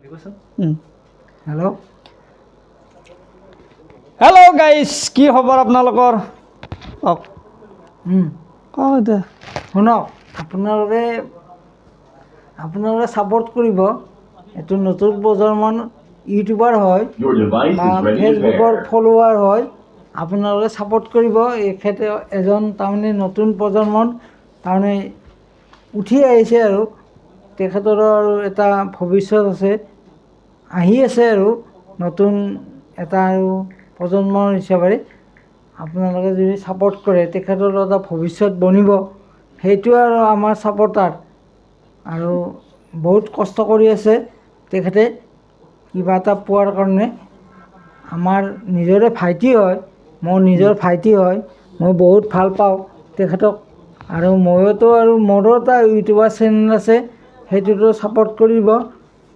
Hello' hello' guys, কি খবৰ আপোনালোকৰ? কওক এতিয়া শুনক, আপোনালোকে ছাপোৰ্ট কৰিব। এইটো নতুন প্ৰজন্মৰ ইউটিউবাৰ হয় বা ফেচবুকৰ ফলোৱাৰ হয়। আপোনালোকে ছাপোৰ্ট কৰিব। এখেতে এজন তাৰমানে নতুন প্ৰজন্মৰ তাৰমানে উঠি আহিছে আৰু তেখেতৰো আৰু এটা ভৱিষ্যত আছে, আহি আছে আৰু নতুন এটা আৰু প্ৰজন্মৰ হিচাপে আপোনালোকে যদি ছাপোৰ্ট কৰে তেখেতৰ এটা ভৱিষ্যত বনিব। সেইটোৱে আৰু আমাৰ ছাপোৰ্টাৰ। আৰু বহুত কষ্ট কৰি আছে তেখেতে কিবা এটা পোৱাৰ কাৰণে। আমাৰ নিজৰে ভাইটি হয়, মোৰ নিজৰ ভাইটি হয়। মই বহুত ভাল পাওঁ তেখেতক। আৰু ময়োতো আৰু মোৰো এটা ইউটিউবাৰ চেনেল আছে, সেইটোতো ছাপোৰ্ট কৰিব।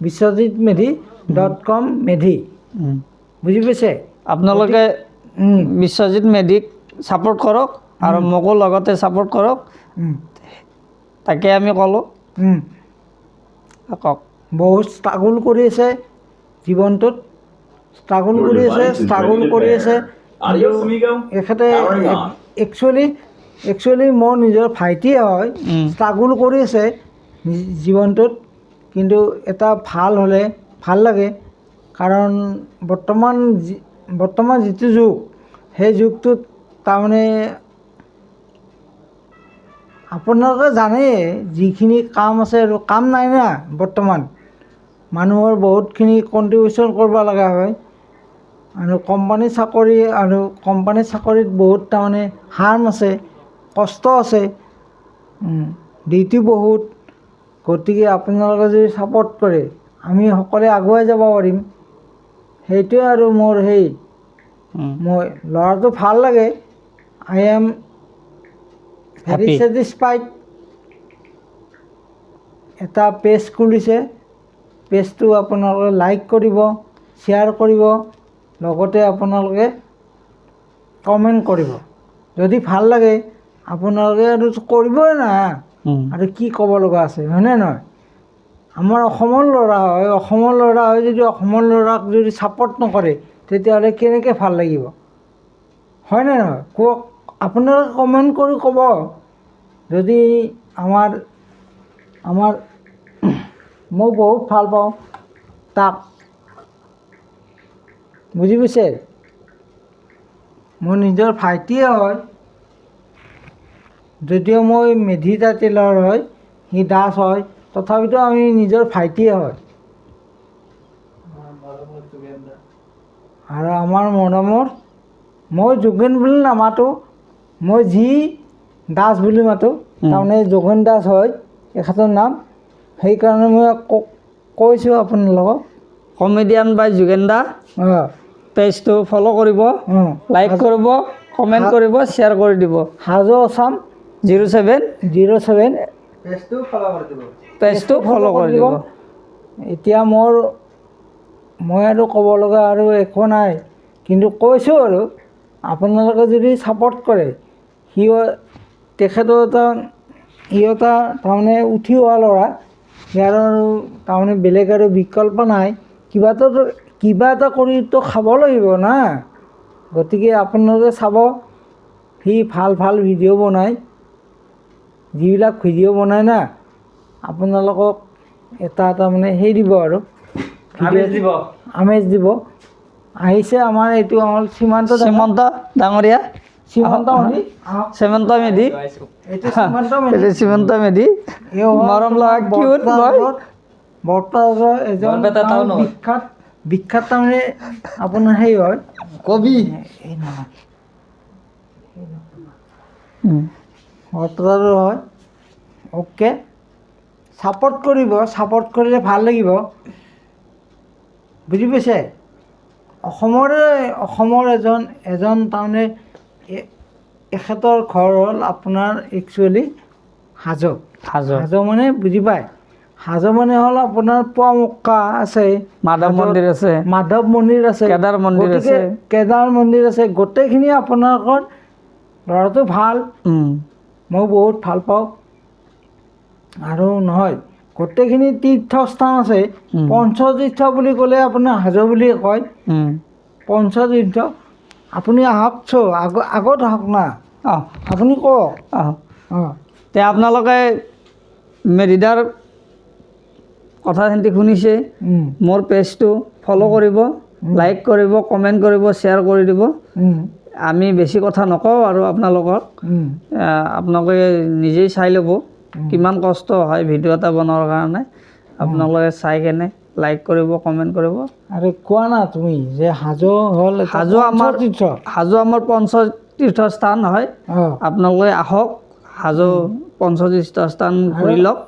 biশ্বজিৎ.com মেধি, বুজি পাইছে? আপোনালোকে বিশ্বজিৎ মেধিক ছাপোৰ্ট কৰক আৰু মোকো লগতে ছাপোৰ্ট কৰক। তাকে আমি ক'লোঁ। কওক। বহুত ষ্ট্ৰাগল কৰি আছে জীৱনটোত, ষ্ট্ৰাগল কৰি আছে। এখেতে একচুৱেলি মোৰ নিজৰ ভাইটিয়ে হয়, ষ্ট্ৰাগল কৰি আছে জীৱনটোত। কিন্তু এটা ভাল হ'লে ভাল লাগে, কাৰণ বৰ্তমান যিটো যুগ, সেই যুগটোত তাৰমানে আপোনালোকে জানেই যিখিনি কাম আছে আৰু কাম নাই না। বৰ্তমান মানুহৰ বহুতখিনি কণ্ট্ৰিবিউশ্যন কৰিব লগা হয়। আৰু কোম্পানী চাকৰিত বহুত তাৰমানে হাৰ্ম আছে, কষ্ট আছে, ডিউটি বহুত। গতিকে আপোনালোকে যদি ছাপোৰ্ট কৰে আমি সকলোৱে আগুৱাই যাব পাৰিম। সেইটোৱে আৰু মোৰ মই ল'ৰাটো ভাল লাগে। I am very satisfied. এটা পেজ খুলিছে, পেজটো আপোনালোকে লাইক কৰিব, শ্বেয়াৰ কৰিব, লগতে আপোনালোকে কমেণ্ট কৰিব। যদি ভাল লাগে আপোনালোকে আৰু কৰিবই না, আৰু কি ক'ব লগা আছে, হয়নে নহয়? আমাৰ অসমৰ ল'ৰা হয়, অসমৰ ল'ৰা হৈ যদি অসমৰ ল'ৰাক যদি ছাপোৰ্ট নকৰে তেতিয়াহ'লে কেনেকৈ ভাল লাগিব, হয়নে নহয়? কওক, আপোনালোকে কমেণ্ট কৰি ক'ব। যদি মই বহুত ভাল পাওঁ তাক, বুজি পাইছে? মোৰ নিজৰ ভাইটিয়ে হয়, যদিও মই মেধি টাইটেলৰ হয়, সি দাস হয়, তথাপিতো আমি নিজৰ ভাইটিয়ে হয়। আৰু আমাৰ মৰমৰ, মই যোগেন বুলি নামাতো, মই দাস বুলি মাতোঁ। তাৰমানে যোগেন দাস হয় এখেতৰ নাম। সেইকাৰণে মই কৈছোঁ আপোনালোকক, কমেডিয়ান বাই যোগেন দা পেজটো ফ'ল' কৰিব, লাইক কৰিব, কমেণ্ট কৰিব, শ্বেয়াৰ কৰি দিব। হাজো আছাম 07 পেজটো ফ'ল' কৰি দিব। এতিয়া মই আৰু ক'ব লগা আৰু একো নাই, কিন্তু কৈছোঁ আৰু আপোনালোকে যদি ছাপোৰ্ট কৰে, তেখেতৰ এটা তাৰমানে উঠি অহা ল'ৰা, ইয়াৰ আৰু তাৰমানে বেলেগ আৰু বিকল্প নাই। কিবা এটা কৰিতো খাব লাগিব না। গতিকে আপোনালোকে চাব, সি ভাল ভিডিঅ' বনায়। যিবিলাক ভিডিঅ' বনায় না, আপোনালোকক এটা তাৰমানে দিব আৰু আমেজ দিব। আহিছে আমাৰ এইটো সীমান্ত ডাঙৰীয়া, সীমান্ত মেধি, মৰম লগা কিউট বয়, এজন বিখ্যাত তাৰমানে আপোনাৰ হয় কবি, বৰপেটাৰো হয়। অ'কে, ছাপোৰ্ট কৰিব, ছাপোৰ্ট কৰিলে ভাল লাগিব, বুজি পাইছে? অসমৰ এজন তাৰমানে এখেতৰ ঘৰ হ'ল আপোনাৰ একচুৱেলি হাজো মানে বুজি পায়। হাজো মানে হ'ল আপোনাৰ পুৱামক্কা আছে, মাধৱ মন্দিৰ আছে, কেদাৰ মন্দিৰ আছে। গোটেইখিনি আপোনালোকৰ ল'ৰাটো ভাল, মই বহুত ভাল পাওঁ। আৰু নহয়, গোটেইখিনি তীৰ্থস্থান আছে। পঞ্চতীৰ্থ বুলি ক'লে আপুনি হাজো বুলি কয়। পঞ্চতীৰ্থ আপুনি আহকচোন, আগত আহক না, অঁ আপুনি কওক। অঁ অঁ তে আপোনালোকে মেৰিদাৰ কথাখিনি শুনিছে। মোৰ পেজটো ফ'ল' কৰিব, লাইক কৰিব, কমেণ্ট কৰিব, শ্বেয়াৰ কৰি দিব। আমি বেছি কথা নকওঁ আৰু আপোনালোকক আপোনালোকে নিজেই চাই ল'ব কিমান কষ্ট হয় ভিডিঅ' এটা বনোৱাৰ কাৰণে। আপোনালোকে চাই কেনে লাইক কৰিব, কমেণ্ট কৰিব। আৰু কোৱা না তুমি যে হাজো হ'ল হাজো আমাৰ পঞ্চতীৰ্থ স্থান হয়। আপোনালোকে আহক, হাজো পঞ্চতীৰ্থ স্থান ঘূৰি লওক।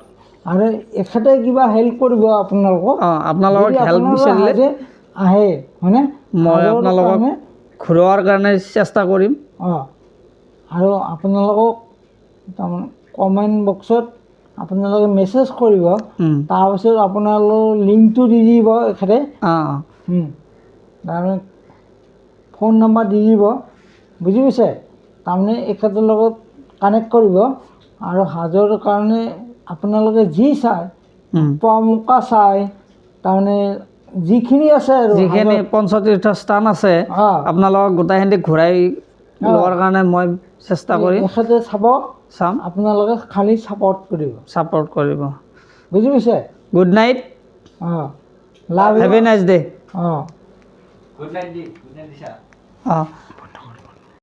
আৰু এখেতে কিবা হেল্প কৰিব আপোনালোকক। অঁ আপোনালোকক হেল্প বিচাৰিলে আহে হয়নে, মই আপোনালোকক ঘূৰোৱাৰ কাৰণে চেষ্টা কৰিম। অঁ আৰু আপোনালোকক তাৰমানে কমেণ্ট বক্সত আপোনালোকে মেছেজ কৰিব, তাৰপিছত আপোনালোকৰ লিংকটো দি দিব এখেতে। তাৰমানে ফোন নম্বৰ দি দিব, বুজি পাইছে। তাৰমানে এখেতৰ লগত কানেক্ট কৰিব। আৰু হাজোৰ কাৰণে আপোনালোকে যি চায়, পোৱামক্কা চায়, তাৰমানে যিখিনি আছে আৰু যিখিনি পঞ্চতীৰ্থ স্থান আছে আপোনালোকক গোটেইখিনি ঘূৰাই লোৱাৰ কাৰণে মই চেষ্টা কৰিম। এখেতে চাম, আপোনালোকে খালি ছাপৰ্ট কৰিব, বুজি পাইছে। Good night. অঁ লাভ, হেভ এ নাইচ ডে। অঁ গুড নাইট দি, গুড নাইট দিছা। অঁ